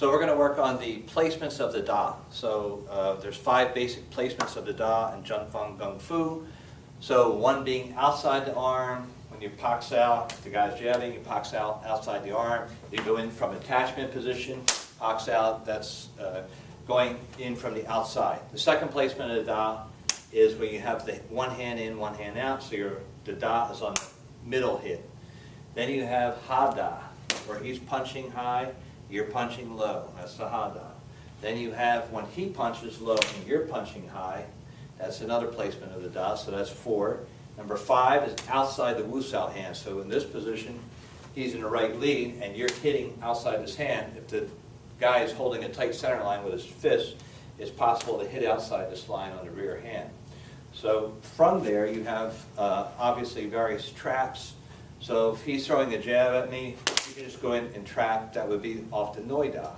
So we're going to work on the placements of the da. So there's 5 basic placements of the da in Zhen Feng Gung Fu. So one being outside the arm. When you pox out, if the guy's jabbing, you pox out outside the arm. You go in from attachment position, pox out, that's going in from the outside. The second placement of the da is when you have the one hand in, one hand out, so the da is on the middle hit. Then you have ha da, where he's punching high, you're punching low. That's the ha da. Then you have when he punches low and you're punching high. That's another placement of the da, so that's 4. Number 5 is outside the wusao hand. So in this position, he's in the right lead and you're hitting outside his hand. If the guy is holding a tight center line with his fist, it's possible to hit outside this line on the rear hand. So from there you have obviously various traps. So if he's throwing a jab at me, you can just go in and trap. That would be off the noi da.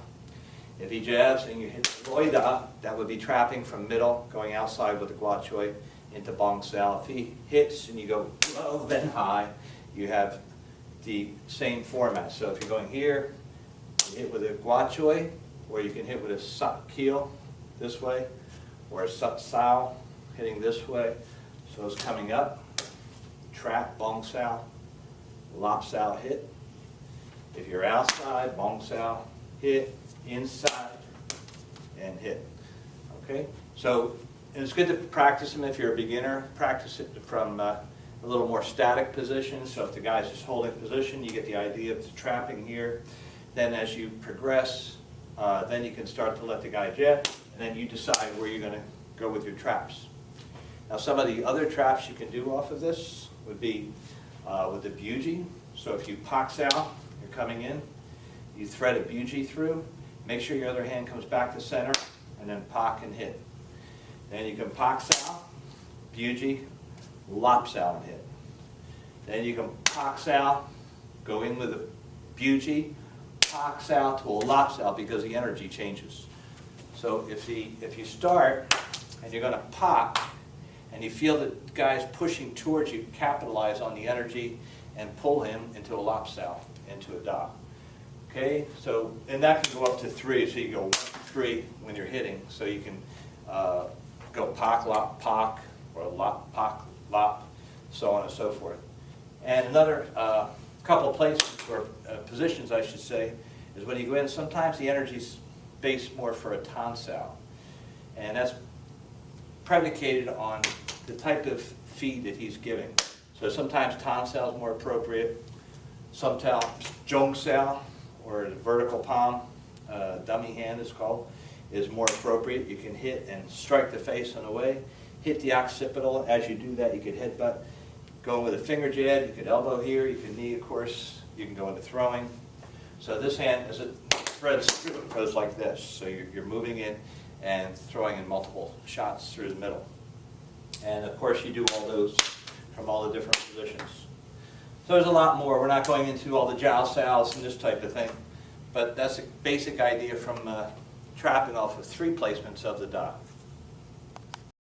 If he jabs and you hit the noi da, that would be trapping from middle, going outside with the gua choi into bong sao. If he hits and you go low then high, you have the same format. So if you're going here, you hit with a gua choi, or you can hit with a sak keel this way, or a sat sao hitting this way. So it's coming up, trap, bong sao, lop sao hit. If you're outside, bong sao hit, inside, and hit. Okay? So it's good to practice them if you're a beginner. Practice it from a little more static position. So if the guy's just holding position, you get the idea of the trapping here. Then as you progress, then you can start to let the guy jab, and then you decide where you're going to go with your traps. Now some of the other traps you can do off of this would be with the buji. So if you pox out, you're coming in, you thread a buji through, make sure your other hand comes back to center, and then pock and hit. Then you can pox out, buji, lops out and hit. Then you can pox out, go in with a buji, pox out to a lops out because the energy changes. So if you start and you're going to pock and you feel that the guy's pushing towards you, capitalize on the energy and pull him into a lops out, into a da. Okay, so, and that can go up to 3, so you go 1, 3 when you're hitting, so you can go pock, lop, or lop, pock, lop, so on and so forth. And another couple of places, or positions I should say, is when you go in, sometimes the energy's based more for a tan sao. And that's predicated on the type of feed that he's giving. So sometimes tan sao is more appropriate, sometimes zhong sao, or the vertical palm, dummy hand is called, is more appropriate. You can hit and strike the face on the way, hit the occipital. As you do that, you could headbutt. Go with a finger jab, you could elbow here, you could knee, of course, you can go into throwing. So this hand, as it threads through, it goes like this. So you're moving in and throwing in multiple shots through the middle. And of course you do all those from all the different positions. So there's a lot more. We're not going into all the jiao saos and this type of thing, but that's a basic idea from trapping off of 3 placements of the da.